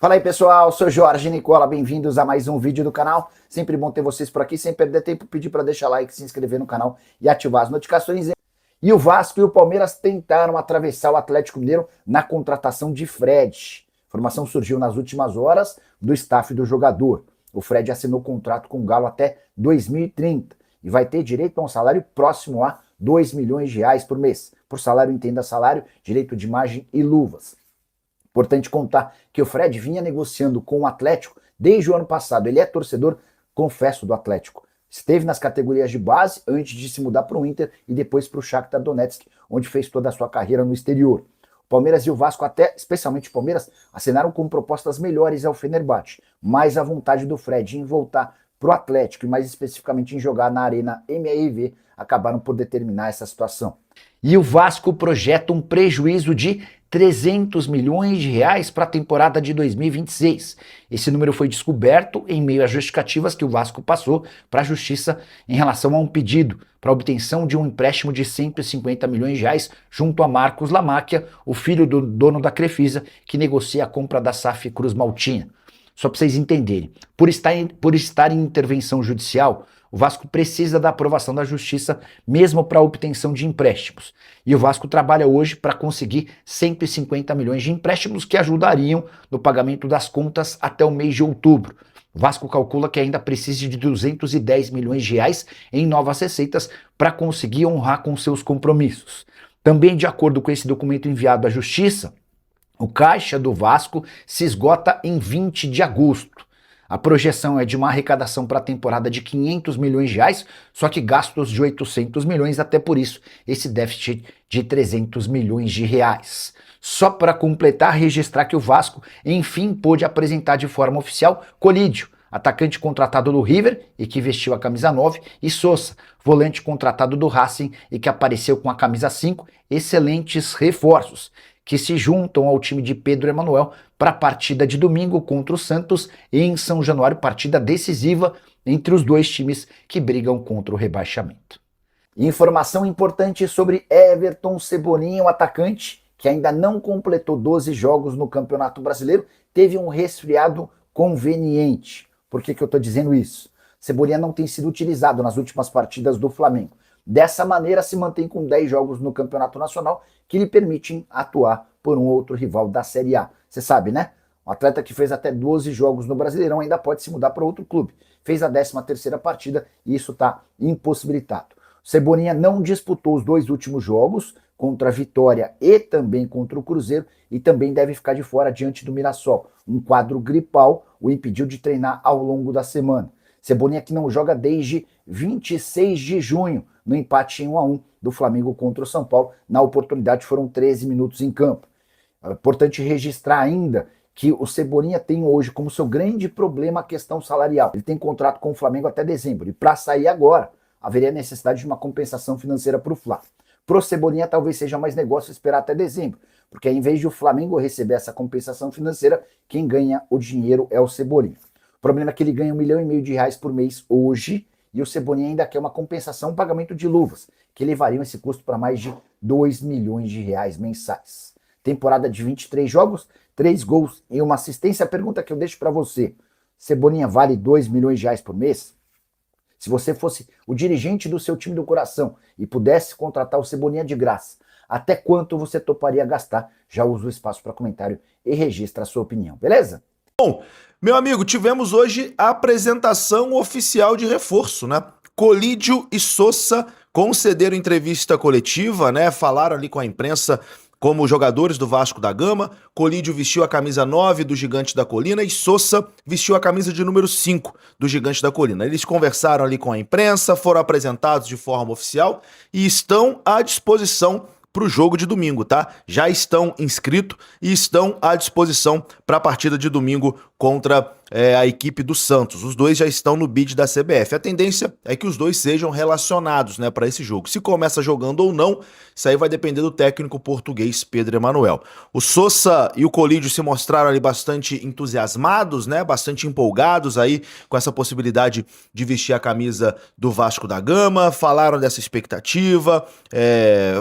Fala aí pessoal, sou Jorge Nicola, bem-vindos a mais um vídeo do canal. Sempre bom ter vocês por aqui, sem perder tempo, pedir para deixar like, se inscrever no canal e ativar as notificações. E o Vasco e o Palmeiras tentaram atravessar o Atlético Mineiro na contratação de Fred. A informação surgiu nas últimas horas do staff do jogador. O Fred assinou contrato com o Galo até 2030 e vai ter direito a um salário próximo a R$2 milhões por mês. Por salário, entenda salário, direito de imagem e luvas. Importante contar que o Fred vinha negociando com o Atlético desde o ano passado. Ele é torcedor, confesso, do Atlético. Esteve nas categorias de base antes de se mudar para o Inter e depois para o Shakhtar Donetsk, onde fez toda a sua carreira no exterior. O Palmeiras e o Vasco, até especialmente o Palmeiras, assinaram com propostas melhores ao Fenerbahçe, mas a vontade do Fred em voltar para o Atlético e mais especificamente em jogar na Arena MRV acabaram por determinar essa situação. E o Vasco projeta um prejuízo de R$300 milhões para a temporada de 2026. Esse número foi descoberto em meio às justificativas que o Vasco passou para a Justiça em relação a um pedido para obtenção de um empréstimo de R$150 milhões junto a Marcos Lamáquia, o filho do dono da Crefisa, que negocia a compra da SAF Cruz Maltina. Só para vocês entenderem, por estar em intervenção judicial, o Vasco precisa da aprovação da Justiça mesmo para a obtenção de empréstimos. E o Vasco trabalha hoje para conseguir R$150 milhões de empréstimos que ajudariam no pagamento das contas até o mês de outubro. O Vasco calcula que ainda precisa de R$210 milhões em novas receitas para conseguir honrar com seus compromissos. Também, de acordo com esse documento enviado à Justiça, o caixa do Vasco se esgota em 20 de agosto. A projeção é de uma arrecadação para a temporada de R$500 milhões, só que gastos de R$800 milhões, até por isso esse déficit de R$300 milhões. Só para completar, registrar que o Vasco, enfim, pôde apresentar de forma oficial Colídio, atacante contratado do River e que vestiu a camisa 9, e Sosa, volante contratado do Racing e que apareceu com a camisa 5, excelentes reforços, que se juntam ao time de Pedro Emanuel para a partida de domingo contra o Santos em São Januário, partida decisiva entre os dois times que brigam contra o rebaixamento. Informação importante sobre Everton Cebolinha, o atacante que ainda não completou 12 jogos no Campeonato Brasileiro, teve um resfriado conveniente. Por que eu estou dizendo isso? Cebolinha não tem sido utilizado nas últimas partidas do Flamengo. Dessa maneira, se mantém com 10 jogos no Campeonato Nacional, que lhe permitem atuar por um outro rival da Série A. Você sabe, né? Um atleta que fez até 12 jogos no Brasileirão ainda pode se mudar para outro clube. Fez a 13ª partida e isso está impossibilitado. O Cebolinha não disputou os 2 últimos jogos, contra a Vitória e também contra o Cruzeiro, e também deve ficar de fora diante do Mirassol. Um quadro gripal o impediu de treinar ao longo da semana. Cebolinha que não joga desde 26 de junho, no empate em 1-1 do Flamengo contra o São Paulo. Na oportunidade foram 13 minutos em campo. É importante registrar ainda que o Cebolinha tem hoje como seu grande problema a questão salarial. Ele tem contrato com o Flamengo até dezembro e para sair agora haveria necessidade de uma compensação financeira para o Fla. Para o Cebolinha talvez seja mais negócio esperar até dezembro, porque em vez de o Flamengo receber essa compensação financeira, quem ganha o dinheiro é o Cebolinha. O problema é que ele ganha R$1,5 milhão por mês hoje e o Cebolinha ainda quer uma compensação, um pagamento de luvas, que levariam esse custo para mais de R$2 milhões mensais. Temporada de 23 jogos, 3 gols e uma assistência. A pergunta que eu deixo para você: Cebolinha vale R$2 milhões por mês? Se você fosse o dirigente do seu time do coração e pudesse contratar o Cebolinha de graça, até quanto você toparia gastar? Já usa o espaço para comentário e registra a sua opinião, beleza? Bom, meu amigo, tivemos hoje a apresentação oficial de reforço, né? Colídio e Sosa concederam entrevista coletiva, né? Falaram ali com a imprensa como jogadores do Vasco da Gama. Colídio vestiu a camisa 9 do Gigante da Colina e Sosa vestiu a camisa de número 5 do Gigante da Colina. Eles conversaram ali com a imprensa, foram apresentados de forma oficial e estão à disposição para o jogo de domingo, tá? Já estão inscritos e estão à disposição para a partida de domingo contra a equipe do Santos. Os dois já estão no bid da CBF. A tendência é que os dois sejam relacionados, né, para esse jogo. Se começa jogando ou não, isso aí vai depender do técnico português Pedro Emanuel. O Sosa e o Colídio se mostraram ali bastante entusiasmados, né, bastante empolgados aí com essa possibilidade de vestir a camisa do Vasco da Gama. Falaram dessa expectativa,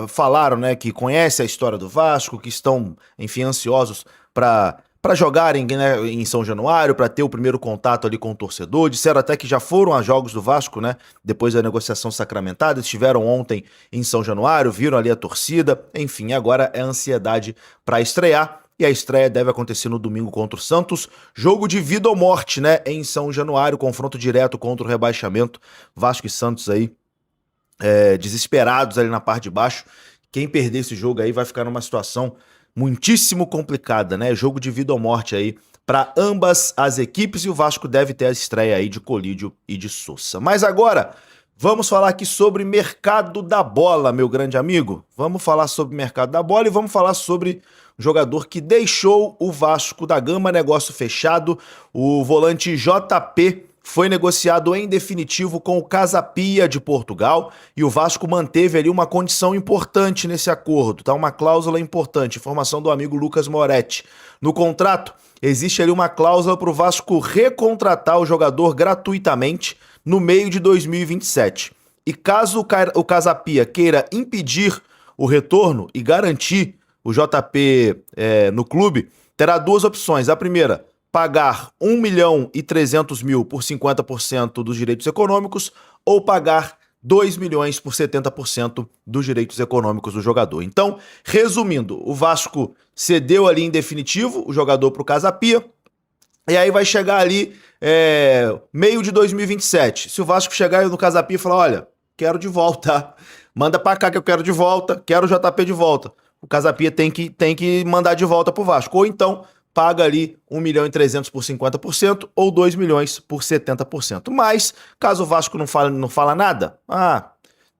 falaram, né, que conhecem a história do Vasco, que estão, enfim, ansiosos para para jogarem, né, em São Januário, para ter o primeiro contato ali com o torcedor. Disseram até que já foram a jogos do Vasco, né, depois da negociação sacramentada, estiveram ontem em São Januário, viram ali a torcida, enfim, agora é ansiedade para estrear. E a estreia deve acontecer no domingo contra o Santos. Jogo de vida ou morte, né, em São Januário, confronto direto contra o rebaixamento. Vasco e Santos aí desesperados ali na parte de baixo. Quem perder esse jogo aí vai ficar numa situação muitíssimo complicada, né? Jogo de vida ou morte aí para ambas as equipes, e o Vasco deve ter a estreia aí de Colídio e de Sousa. Mas agora, vamos falar aqui sobre mercado da bola, meu grande amigo. Vamos falar sobre mercado da bola e vamos falar sobre um jogador que deixou o Vasco da Gama, negócio fechado. O volante JP foi negociado em definitivo com o Casa Pia de Portugal, e o Vasco manteve ali uma condição importante nesse acordo, tá? Uma cláusula importante, informação do amigo Lucas Moretti. No contrato, existe ali uma cláusula para o Vasco recontratar o jogador gratuitamente no meio de 2027. E caso o Casa Pia queira impedir o retorno e garantir o JP no clube, terá duas opções. A primeira, pagar 1.300.000 por 50% dos direitos econômicos, ou pagar 2 milhões por 70% dos direitos econômicos do jogador. Então, resumindo, o Vasco cedeu ali em definitivo o jogador para o Casa Pia, e aí vai chegar ali meio de 2027. Se o Vasco chegar no Casa Pia e falar, olha, quero de volta, manda para cá que eu quero de volta, quero o JP de volta, o Casa Pia tem que mandar de volta pro Vasco. Ou então paga ali 1.300.000 por 50% ou 2 milhões por 70%. Mas, caso o Vasco não fala nada,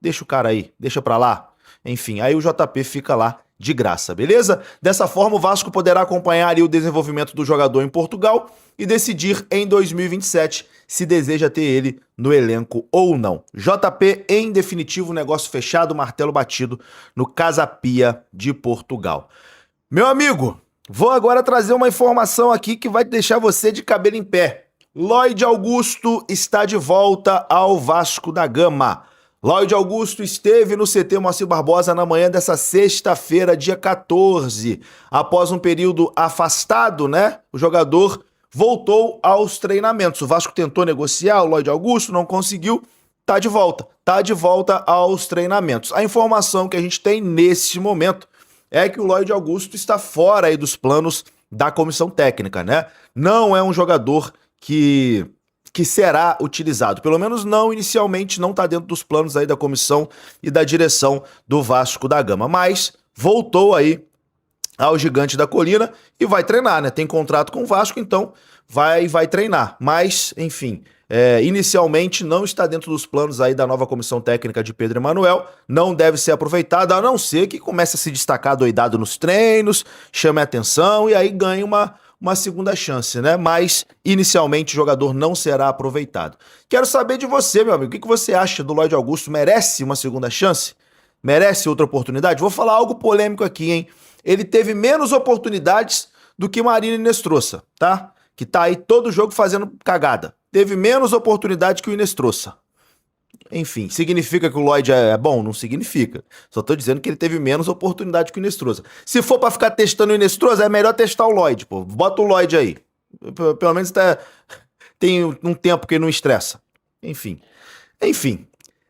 deixa o cara aí, deixa pra lá. Enfim, aí o JP fica lá de graça, beleza? Dessa forma, o Vasco poderá acompanhar ali o desenvolvimento do jogador em Portugal e decidir em 2027 se deseja ter ele no elenco ou não. JP, em definitivo, negócio fechado, martelo batido no Casa Pia de Portugal. Meu amigo, vou agora trazer uma informação aqui que vai deixar você de cabelo em pé. Lloyd Augusto está de volta ao Vasco da Gama. Lloyd Augusto esteve no CT Moacir Barbosa na manhã dessa sexta-feira, dia 14. Após um período afastado, né? O jogador voltou aos treinamentos. O Vasco tentou negociar o Lloyd Augusto, não conseguiu. Tá de volta aos treinamentos. A informação que a gente tem nesse momento é que o Lloyd Augusto está fora aí dos planos da comissão técnica, né? Não é um jogador que será utilizado, pelo menos não inicialmente, não está dentro dos planos aí da comissão e da direção do Vasco da Gama, mas voltou aí ao Gigante da Colina e vai treinar, né? Tem contrato com o Vasco, então vai treinar, mas enfim, inicialmente não está dentro dos planos aí da nova comissão técnica de Pedro Emanuel, não deve ser aproveitado, a não ser que comece a se destacar doidado nos treinos, chame a atenção e aí ganhe uma segunda chance, né? Mas, inicialmente, o jogador não será aproveitado. Quero saber de você, meu amigo. O que você acha do Lloyd Augusto? Merece uma segunda chance? Merece outra oportunidade? Vou falar algo polêmico aqui, hein? Ele teve menos oportunidades do que Marinho Inestrosa, tá? Que tá aí todo jogo fazendo cagada. Teve menos oportunidade que o Inestrosa. Enfim, significa que o Lloyd é bom? Não significa. Só tô dizendo que ele teve menos oportunidade que o Inestrosa. Se for pra ficar testando o Inestrosa, é melhor testar o Lloyd, pô. Bota o Lloyd aí. Pelo menos tem um tempo que ele não estressa. Enfim.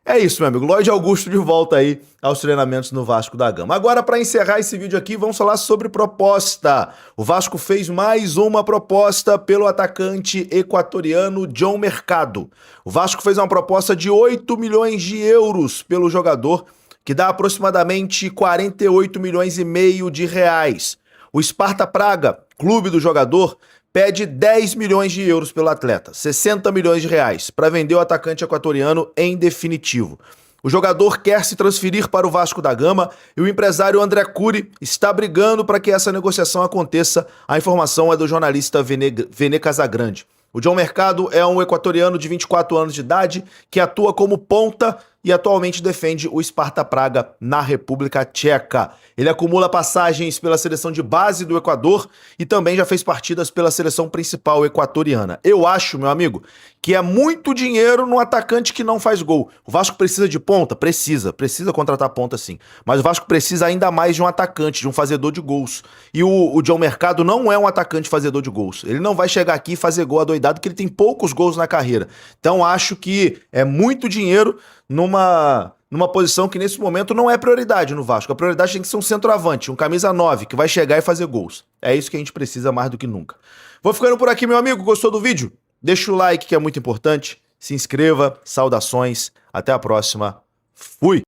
É isso, meu amigo. Lloyd Augusto de volta aí aos treinamentos no Vasco da Gama. Agora, para encerrar esse vídeo aqui, vamos falar sobre proposta. O Vasco fez mais uma proposta pelo atacante equatoriano John Mercado. O Vasco fez uma proposta de 8 milhões de euros pelo jogador, que dá aproximadamente 48 milhões e meio de reais. O Sparta Praga, clube do jogador, pede 10 milhões de euros pelo atleta, 60 milhões de reais, para vender o atacante equatoriano em definitivo. O jogador quer se transferir para o Vasco da Gama e o empresário André Cury está brigando para que essa negociação aconteça. A informação é do jornalista Vene Casagrande. O John Mercado é um equatoriano de 24 anos de idade que atua como ponta e atualmente defende o Sparta Praga na República Tcheca. Ele acumula passagens pela seleção de base do Equador e também já fez partidas pela seleção principal equatoriana. Eu acho, meu amigo, que é muito dinheiro num atacante que não faz gol. O Vasco precisa de ponta? Precisa contratar ponta sim. Mas o Vasco precisa ainda mais de um atacante, de um fazedor de gols. E o John Mercado não é um atacante fazedor de gols. Ele não vai chegar aqui e fazer gol adoidado, porque ele tem poucos gols na carreira. Então acho que é muito dinheiro numa posição que nesse momento não é prioridade no Vasco. A prioridade tem que ser um centroavante, um camisa 9, que vai chegar e fazer gols. É isso que a gente precisa mais do que nunca. Vou ficando por aqui, meu amigo. Gostou do vídeo? Deixa o like, que é muito importante. Se inscreva. Saudações. Até a próxima. Fui!